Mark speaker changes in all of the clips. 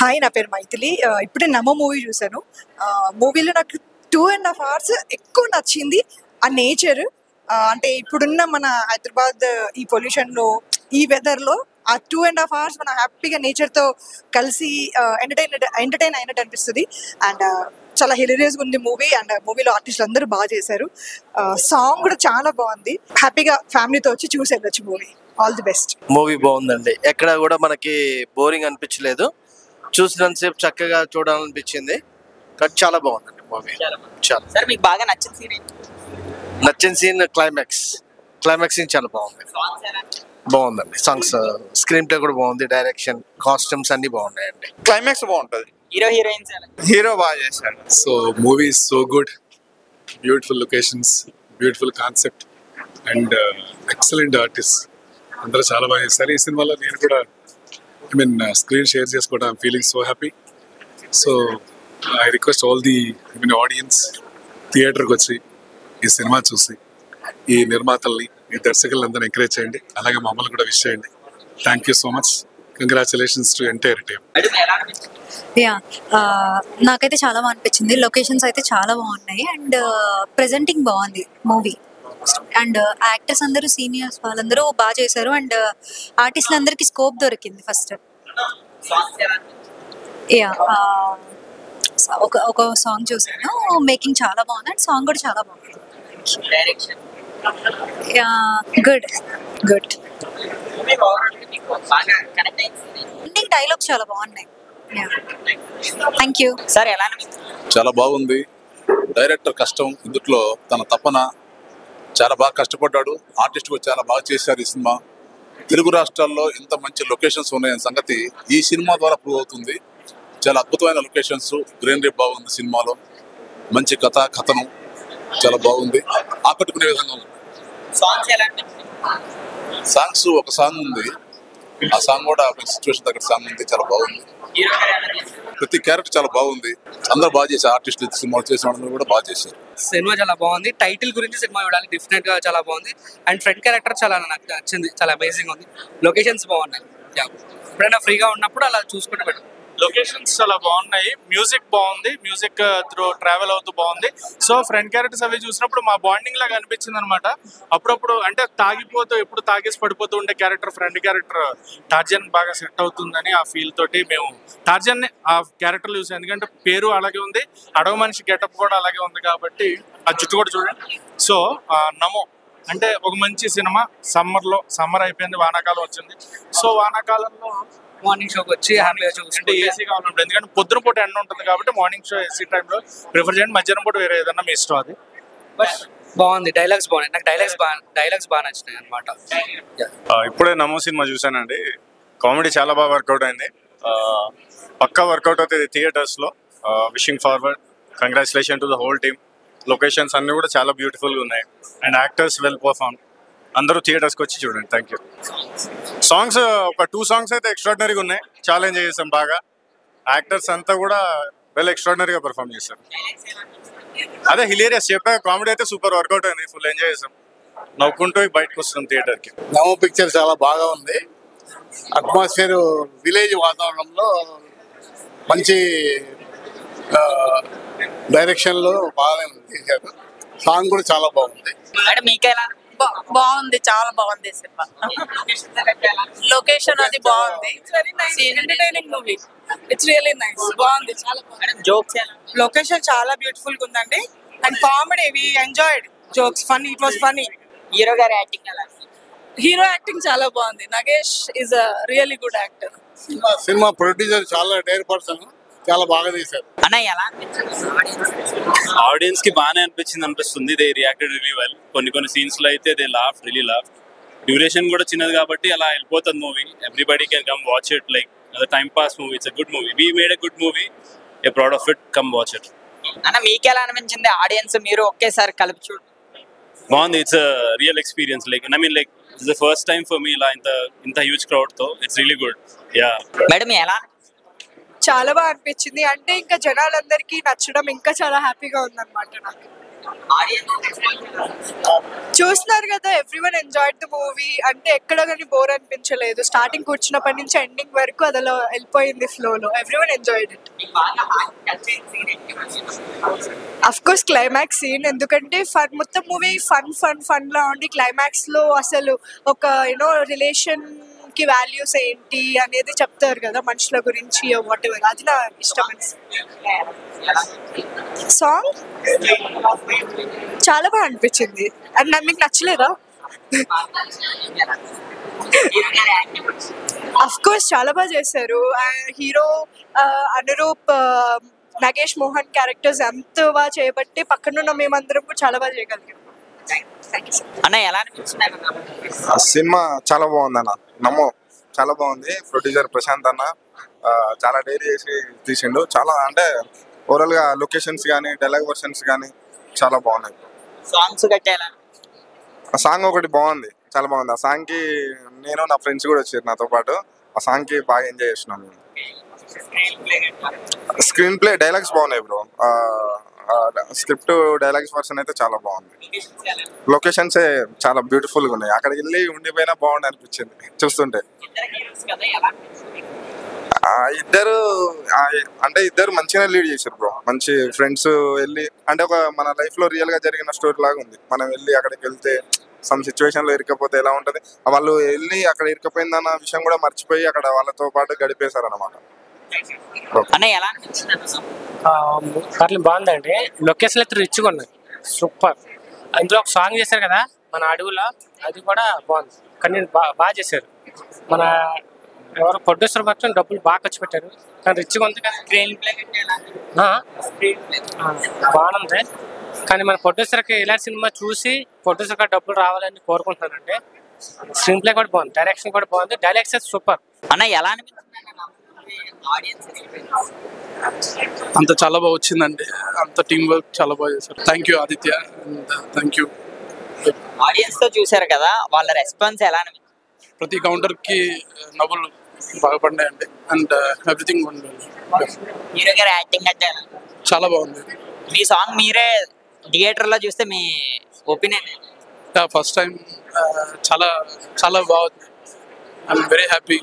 Speaker 1: Hi, నా పేరు మైథిలి. ఇప్పుడే నమో మూవీ చూశాను. మూవీలో నాకు 2.5 hours ఎక్కువ నచ్చింది. ఆ నేచర్, అంటే ఇప్పుడున్న మన హైదరాబాద్ ఈ పొల్యూషన్లో, ఈ వెదర్లో ఆ 2.5 hours మనం హ్యాపీగా నేచర్తో కలిసి ఎంటర్టైన్ అయినట్టు అనిపిస్తుంది. అండ్ చాలా హిలేరియస్గా ఉంది మూవీ. అండ్ మూవీలో ఆర్టిస్టులు అందరూ బాగా చేశారు. సాంగ్ కూడా చాలా బాగుంది. హ్యాపీగా ఫ్యామిలీతో వచ్చి చూసి వెళ్ళొచ్చు movie. All the best.
Speaker 2: Movie బాగుందండి. ఎక్కడ కూడా మనకి బోరింగ్ అనిపించలేదు. చూసినంతసేపు చక్కగా చూడాలనిపించింది. చాలా బాగుందండి మూవీ. చాలా
Speaker 3: సార్ మీకు బాగా
Speaker 2: నచ్చిన సీన్ క్లైమాక్స్ సీన్ చాలా బాగుందండి. సాంగ్స్, స్క్రీన్ ప్లే కూడా బాగుంది. డైరెక్షన్, కాస్ట్యూమ్స్ అన్ని బాగున్నాయండి.
Speaker 4: క్లైమాక్స్ బాగుంటది.
Speaker 3: హీరోయిన్స్
Speaker 4: హీరో బాగా చేశాడు.
Speaker 5: So movie is so good, beautiful locations, beautiful concept and excellent artists. అందరూ చాలా బాగా చేస్తారు. ఈ సినిమాలో నేను కూడా స్క్రీన్ షేర్ చేసుకోవడం, I'm feeling so happy. So I request all the audience థియేటర్కి వచ్చి ఈ సినిమా చూసి ఈ నిర్మాతల్ని, ఈ దర్శకులందరినీ ఎంకరేజ్ చేయండి. అలాగే మమ్మల్ని కూడా విష్ చేయండి. Thank you so much. Congratulations to entire team.
Speaker 6: నాకైతే చాలా బాగా అనిపించింది. లొకేషన్స్ అయితే చాలా బాగున్నాయి అండ్ ప్రెజెంటింగ్ బాగుంది మూవీ. అండ్ యాక్టర్స్ అందరూ, సీనియర్స్ వాళ్ళందరూ బాగా చేశారు. అండ్ ఆర్టిస్టులు అందరికీ స్కోప్ దొరికింది ఫస్ట్. ఒక సాంగ్ చూసాను, మేకింగ్ చాలా బాగుంది అండ్ సాంగ్ కూడా చాలా బాగుంది. గుడ్. ఎండింగ్ డైలాగ్స్ చాలా బాగున్నాయి. Thank you
Speaker 3: sir. ఎలా
Speaker 7: చాలా బాగుంది. డైరెక్టర్ కష్టం, ఇందులో తన తపన, చాలా బాగా కష్టపడ్డాడు. ఆర్టిస్ట్ కూడా చాలా బాగా చేశారు. ఈ సినిమా తెలుగు రాష్ట్రాల్లో ఇంత మంచి లొకేషన్స్ ఉన్నాయన్న సంగతి ఈ సినిమా ద్వారా ప్రూవ్ అవుతుంది. చాలా అద్భుతమైన లొకేషన్స్, గ్రీనరీ బాగుంది. సినిమాలో మంచి కథనం చాలా బాగుంది. ఆకట్టుకునే విధంగా ఉంది. సాంగ్స్ ఒక సాంగ్ ఉంది, ఆ సాంగ్ కూడా సిచ్యువేషన్ దగ్గర సాంగ్ ఉంది, చాలా బాగుంది. ప్రతి క్యారెక్టర్ చాలా బాగుంది. అందరూ బాగా చేశారు. ఆర్టిస్టులు సినిమా చేసిన వాళ్ళందరూ కూడా బాగా చేశారు.
Speaker 8: సినిమా చాలా బాగుంది. టైటిల్ గురించి సినిమా చూడాలి, డెఫినెట్ గా చాలా బాగుంది. అండ్ ఫ్రంట్ క్యారెక్టర్ చాలా నాకు నచ్చింది, చాలా అమేజింగ్ ఉంది. లొకేషన్స్ బాగున్నాయి. ఎప్పుడైనా ఫ్రీగా ఉన్నప్పుడు అలా చూసుకుంటే బెటర్.
Speaker 9: లొకేషన్స్ చాలా బాగున్నాయి. మ్యూజిక్ బాగుంది. మ్యూజిక్ త్రూ ట్రావెల్ అవుతూ బాగుంది. సో ఫ్రంట్ క్యారెక్టర్స్ అవి చూసినప్పుడు మా బాండింగ్ లాగా అనిపించింది అనమాట. అప్పుడప్పుడు అంటే తాగిపోతూ ఎప్పుడు తాగేసి పడిపోతూ ఉండే క్యారెక్టర్, ఫ్రంట్ క్యారెక్టర్ టార్జన్ బాగా సెట్ అవుతుందని ఆ ఫీల్ తోటి మేము టార్జన్ ఆ క్యారెక్టర్ చూసాం. ఎందుకంటే పేరు అలాగే ఉంది, అడవ మనిషి గెటప్ కూడా అలాగే ఉంది కాబట్టి ఆ జుట్టు కూడా చూడండి. సో నమో అంటే ఒక మంచి సినిమా. సమ్మర్ అయిపోయింది, వానాకాలం వచ్చింది. సో వానాకాలంలో
Speaker 8: మార్నింగ్ షోకి వచ్చి హ్యాపీగా చూసుకుంటే
Speaker 9: ఏసీ కావాలంటే, ఎందుకంటే పొద్దున పూట ఎండ ఉంటుంది కాబట్టి మార్నింగ్ షో ఏసీ టైంలో ప్రిఫర్ చేయండి. మధ్యాహ్నం పూట వేరే ఏదన్నా మీ ఇష్టం. అది
Speaker 8: బట్ బాగుంది. డైలాగ్స్ బాగున్నాయి. నాకు డైలాగ్స్ బాగా నచ్చినాయి అనమాట.
Speaker 10: ఇప్పుడే నమో సినిమా చూసానండి. కామెడీ చాలా బాగా వర్కౌట్ అయింది. పక్కా వర్కౌట్ అవుతుంది థియేటర్స్లో. Wishing forward, congratulation to the whole team. Locations అన్నీ కూడా చాలా బ్యూటిఫుల్గా ఉన్నాయి అండ్ యాక్టర్స్ వెల్ పర్ఫార్మ్. అందరూ థియేటర్స్కి వచ్చి చూడండి. Thank you. సాంగ్స్ ఒక 2 songs అయితే ఎక్స్ట్రాడినరీగా ఉన్నాయి. చాలా ఎంజాయ్ చేసాం బాగా. యాక్టర్స్ అంతా కూడా వెల్ ఎక్స్ట్రాడినరీగా పర్ఫార్మ్ చేశారు. అదే హిలేరియస్ చెప్పా. కామెడీ అయితే సూపర్ వర్కౌట్ అయింది. ఫుల్ ఎంజాయ్ చేసాం. నవ్వుకుంటూ బయటకు వస్తున్నాం థియేటర్కి.
Speaker 11: నమో పిక్చర్ చాలా బాగా ఉంది. అట్మాస్ఫియర్ విలేజ్ వాతావరణంలో మంచి డైరెక్షన్లో బాగా తీశారు. సాంగ్ కూడా చాలా బాగుంది.
Speaker 12: బాగుంది, చాలా బాగుంది సినిమా. లొకేషన్ అది బాగుంది. Entertaining movie. It's really nice. బాగుంది, చాలా బాగుంది. లొకేషన్ చాలా బ్యూటిఫుల్ గా ఉందండి. And comedy, we enjoyed jokes. Funny, it was funny.
Speaker 3: Hero గారి యాక్టింగ్ ఎలా?
Speaker 12: హీరో యాక్టింగ్ చాలా బాగుంది. Nagesh is a really good actor.
Speaker 11: Cinema producer చాలా డేర్ పర్సన్, చాలా బాగా తీశారు.
Speaker 3: అన్న ఎలా
Speaker 13: ఆడియన్స్ కి బాగానే అనిపిస్తుంది. They reacted really well. కొన్ని సీన్స్ లో అయితే they laugh really laugh. Duration కూడా చిన్నది కాబట్టి అలా వెళ్ళిపోతుంది movie. Everybody can come watch it like a time pass movie. It's a good movie. We made a good movie. A proud of it. Come watch it.
Speaker 3: అన్న మీకు ఎలా అనిపించింది? Audience మీరు ఒకేసారి కలిపి చూడు.
Speaker 13: బాగుంది. It's a real experience. Like I mean like it's the first time for me ఇలా ఇంత హ్యూజ్ క్రౌడ్ తో. It's really good. Yeah
Speaker 3: madam ఎలా?
Speaker 1: చాలా బాగా అనిపించింది. అంటే ఇంకా జనాలందరికీ నచ్చడం ఇంకా చాలా హ్యాపీగా ఉందన్నమాట నాకు. చూస్తున్నారు కదా, ఎవ్రీవన్ ఎంజాయ్డ్ ద మూవీ. అంటే ఎక్కడ కానీ బోర్ అనిపించలేదు. స్టార్టింగ్ కూర్చున్నప్పటి నుంచి ఎండింగ్ వరకు అదలో వెళ్ళిపోయింది ఫ్లోలో. Everyone enjoyed it. Of course climax scene, ఎందుకంటే ఫన్, మొత్తం మూవీ ఫన్ లా ఉండి క్లైమాక్స్ లో అసలు ఒక రిలేషన్ కి వాల్యూస్ ఏంటి అనేది చెప్తారు కదా, మనుషుల గురించి వాట్ ఎవర్. అది నా ఇష్టమైన సాంగ్. చాలా బాగా అనిపించింది. అండ్ మీకు నచ్చలేదా? అఫ్ కోర్స్ చాలా బాగా చేశారు. హీరో అనురూప్, నగేష్ మోహన్ క్యారెక్టర్స్ ఎంత బాగా చేయబట్టి పక్కనున్న మేమందరం కూడా చాలా బాగా చేయగలిగాం.
Speaker 3: అన్న ఎలా అనిపించింది?
Speaker 14: సినిమా చాలా బాగుంది అన్న. నమ్మో చాలా బాగుంది. ప్రొడ్యూసర్ ప్రశాంత్ అన్న చాలా డైరీ చేసి తీసిండు. చాలా అంటే ఓవరాల్ గా లొకేషన్స్ కానీ డైలాగ్ వర్షన్స్ కానీ చాలా బాగున్నాయి.
Speaker 3: సాంగ్స్ కట్టేలా
Speaker 14: ఆ సాంగ్ ఒకటి బాగుంది, చాలా బాగుంది. ఆ సాంగ్ కి నేను నా ఫ్రెండ్స్ కూడా వచ్చారు నాతో పాటు. ఆ సాంగ్ కి బాగా ఎంజాయ్ చేసినాం. స్క్రీన్ ప్లే డైలాగ్స్ బాగున్నాయి బ్రో. స్క్రిప్ట్ డైలాగ్స్ వర్షన్ అయితే చాలా బాగుంది. లొకేషన్స్ చాలా బ్యూటిఫుల్ గా ఉన్నాయి. అక్కడికి వెళ్ళి ఉండిపోయినా బాగుంది అనిపించింది చూస్తుంటే. ఇద్దరు అంటే ఇద్దరు మంచిగా లీడ్ చేశారు బ్రో. మంచి ఫ్రెండ్స్ వెళ్ళి అంటే ఒక మన లైఫ్ లో రియల్ గా జరిగిన స్టోరీ లాగా ఉంది. మనం వెళ్ళి అక్కడికి వెళ్తే సమ్ సిచ్యువేషన్ లో ఇరుకపోతే ఎలా ఉంటది, వాళ్ళు వెళ్ళి అక్కడ ఇరుకపోయిందన్న విషయం కూడా మర్చిపోయి అక్కడ వాళ్ళతో పాటు గడిపేశారు అనమాట.
Speaker 15: పర్లేదు బాగుందండి. లొకేషన్ అయితే రిచ్గా ఉన్నాయి, సూపర్. అందులో ఒక సాంగ్ చేశారు కదా మన అడవులో, అది కూడా బాగుంది. కానీ బాగా చేశారు. మన ఎవరు ప్రొడ్యూసర్ మాత్రం డబ్బులు బాగా ఖర్చు పెట్టారు, కానీ రిచ్గా ఉంది కదా. బాగుంది. కానీ మన ప్రొడ్యూసర్కి ఇలాంటి సినిమా చూసి ప్రొడ్యూసర్కి డబ్బులు రావాలని కోరుకుంటున్నానండి. స్క్రీన్ ప్లే కూడా బాగుంది, డైరెక్షన్ కూడా బాగుంది, డైలాగ్స్ అయితే సూపర్.
Speaker 3: అన్న ఎలా అనిపించింది?
Speaker 16: అంత చాలా బాగా వచ్చిందండి. అంత టీం వర్క్ చాలా బాగా చేశారు. Thank you Aditya, thank you.
Speaker 3: Audience తో చూసారు కదా, వాళ్ళ రెస్పాన్స్ ఎలా అనిపించింది?
Speaker 16: ప్రతి కౌంటర్ కి నవ్వులు బాగా పడ్డాయండి. అండ్ ఎవ్రీథింగ్
Speaker 3: హీరో గారి యాక్టింగ్ అంటే
Speaker 16: చాలా బాగుంది.
Speaker 3: మీ సాంగ్ మీరే థియేటర్ లో చూస్తే మీ ఒపీనియన్?
Speaker 16: ఫస్ట్ టైం చాలా చాలా బాగుంది. I'm very happy.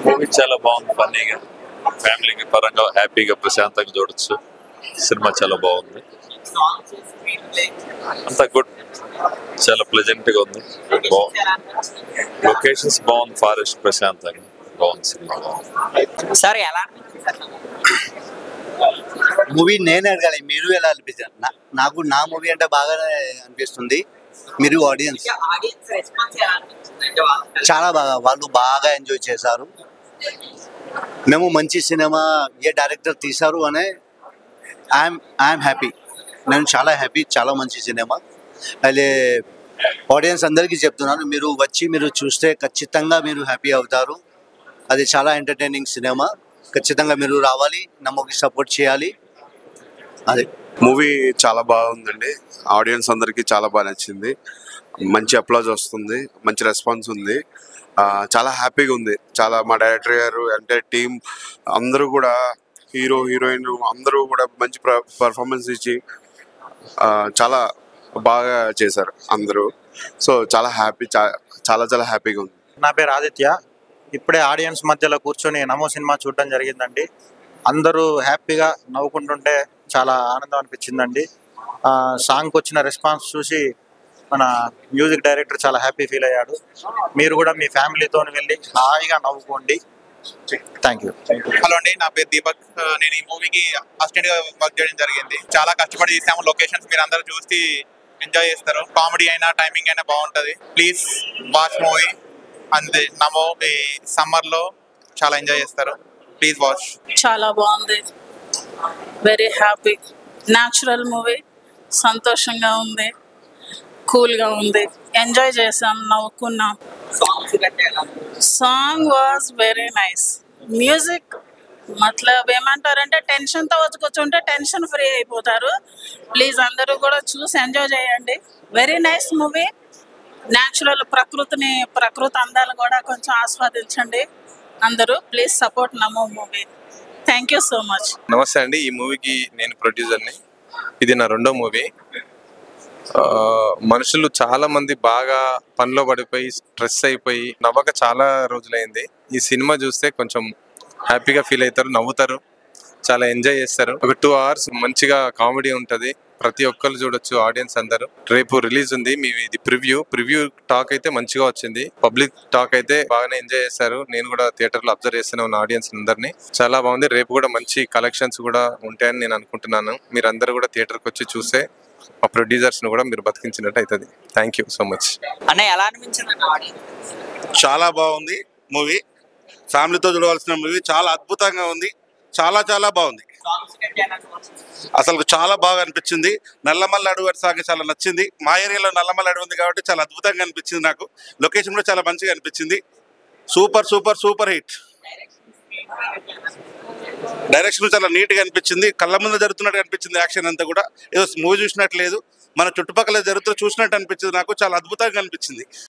Speaker 17: మూవీ చాలా బాగుంది, ఫన్నీగా ఫ్యామిలీకి పరంగా హ్యాపీగా ప్రశాంతంగా చూడొచ్చు. సినిమా చాలా బాగుంది, అంతా గుడ్, చాలా ప్లెజెంట్ గా ఉంది. లొకేషన్స్ బాగుంది, ఫారెస్ట్ ప్రశాంతంగా బాగుంది. సినిమా బాగుంది.
Speaker 3: సార్ ఎలా
Speaker 18: మూవీ నేను అడగాలి, మీరు ఎలా అనిపించారు? నాకు నా మూవీ అంటే బాగానే అనిపిస్తుంది. మీరు ఆడియన్స్ చాలా బాగా, వాళ్ళు బాగా ఎంజాయ్ చేశారు. మేము మంచి సినిమా ఏ డైరెక్టర్ తీశారు అనే ఐఎమ్ హ్యాపీ. నేను చాలా హ్యాపీ. చాలా మంచి సినిమా. అదే ఆడియన్స్ అందరికీ చెప్తున్నాను, మీరు వచ్చి మీరు చూస్తే ఖచ్చితంగా మీరు హ్యాపీ అవుతారు. అది చాలా ఎంటర్టైనింగ్ సినిమా. ఖచ్చితంగా మీరు రావాలి, నమ్మకి సపోర్ట్ చేయాలి. అదే
Speaker 19: మూవీ చాలా బాగుందండి. ఆడియన్స్ అందరికీ చాలా బాగా నచ్చింది. మంచి అప్లాజ్ వస్తుంది, మంచి రెస్పాన్స్ ఉంది. చాలా హ్యాపీగా ఉంది. చాలా మా డైరెక్టర్ గారు అంటే టీం అందరూ కూడా, హీరో హీరోయిన్ అందరూ కూడా మంచి పర్ఫార్మెన్స్ ఇచ్చి చాలా బాగా చేశారు అందరూ. సో చాలా హ్యాపీ, చాలా చాలా హ్యాపీగా ఉంది.
Speaker 20: నా పేరు ఆదిత్య. ఇప్పుడే ఆడియన్స్ మధ్యలో కూర్చొని నమో సినిమా చూడడం జరిగిందండి. అందరూ హ్యాపీగా నవ్వుకుంటుంటే చాలా ఆనందం అనిపించిందండి. సాంగ్కి వచ్చిన రెస్పాన్స్ చూసి మన మ్యూజిక్ డైరెక్టర్ చాలా హ్యాపీ ఫీల్ అయ్యాడు. మీరు కూడా మీ ఫ్యామిలీతో వెళ్ళి హాయిగా నవ్వుకోండి. Thank you.
Speaker 4: హలో అండి, నా పేరు దీపక్. నేను ఈ మూవీకి అసిస్టెంట్ గా వర్క్ చేయడం జరిగింది. చాలా కష్టపడి చేసాము. లొకేషన్స్ మీరు అందరూ చూసి ఎంజాయ్ చేస్తారు. కామెడీ అయినా టైమింగ్ అయినా బాగుంటది. Please watch movie. అంతే, నమో ఈ సమ్మర్ లో చాలా ఎంజాయ్ చేస్తారు. Please watch.
Speaker 12: చాలా బాగుంది, వెరీ హ్యాపీ. న్యాచురల్ మూవీ, సంతోషంగా ఉంది, కూల్గా ఉంది, ఎంజాయ్ చేసాం, నవ్వుకున్నాం. Song was very nice. Music మతలబ్ ఏమంటారంటే టెన్షన్తో వచ్చి కూర్చుంటే టెన్షన్ ఫ్రీ అయిపోతారు. ప్లీజ్ అందరూ కూడా చూసి ఎంజాయ్ చేయండి. Very nice movie. న్యాచురల్ ప్రకృతి అందాలు కూడా కొంచెం ఆస్వాదించండి అందరూ. Please support Namo movie. Thank you so much.
Speaker 21: నమస్తే అండి, ఈ మూవీకి నేను ప్రొడ్యూసర్ని. ఇది నా రెండో మూవీ. మనుషులు చాలా మంది బాగా పనిలో పడిపోయి స్ట్రెస్ అయిపోయి నవ్వక చాలా రోజులైంది. ఈ సినిమా చూస్తే కొంచెం హ్యాపీగా ఫీల్ అవుతారు, నవ్వుతారు, చాలా ఎంజాయ్ చేస్తారు. ఒక 2 hours మంచిగా కామెడీ ఉంటది. ప్రతి ఒక్కరు చూడొచ్చు, ఆడియన్స్ అందరూ. రేపు రిలీజ్ ఉంది. ఇది ప్రివ్యూ టాక్ అయితే మంచిగా వచ్చింది. పబ్లిక్ టాక్ అయితే బాగానే ఎంజాయ్ చేశారు. నేను కూడా థియేటర్ లో అబ్జర్వ్ చేస్తూనే ఉన్న ఆడియన్స్ అందరినీ. చాలా బాగుంది. రేపు కూడా మంచి కలెక్షన్స్ కూడా ఉంటాయని నేను అనుకుంటున్నాను. మీరందరూ కూడా థియేటర్ కి వచ్చి చూస్తే మా ప్రొడ్యూసర్స్ ను కూడా మీరు బతికించినట్టు అవుతుంది. Thank you so much.
Speaker 3: అన్న ఎలా అనిపించింది ఆడియన్స్?
Speaker 22: చాలా బాగుంది మూవీ. ఫ్యామిలీతో చూడవలసిన మూవీ. చాలా అద్భుతంగా ఉంది. చాలా చాలా బాగుంది. అసలు చాలా బాగా అనిపించింది. నల్లమల్ల అడవి సాంగ్ చాలా నచ్చింది. మా ఏరియాలో నల్లమల్ల అడవి ఉంది కాబట్టి చాలా అద్భుతంగా అనిపించింది నాకు. లొకేషన్ కూడా చాలా మంచిగా అనిపించింది. Super super super hit. Direction చాలా నీట్గా అనిపించింది. కళ్ళ ముందు జరుగుతున్నట్టు అనిపించింది. యాక్షన్ అంతా కూడా ఏదో మూవీ చూసినట్టు లేదు, మన చుట్టుపక్కల జరుగుతూ చూసినట్టు అనిపించింది. నాకు చాలా అద్భుతంగా అనిపించింది.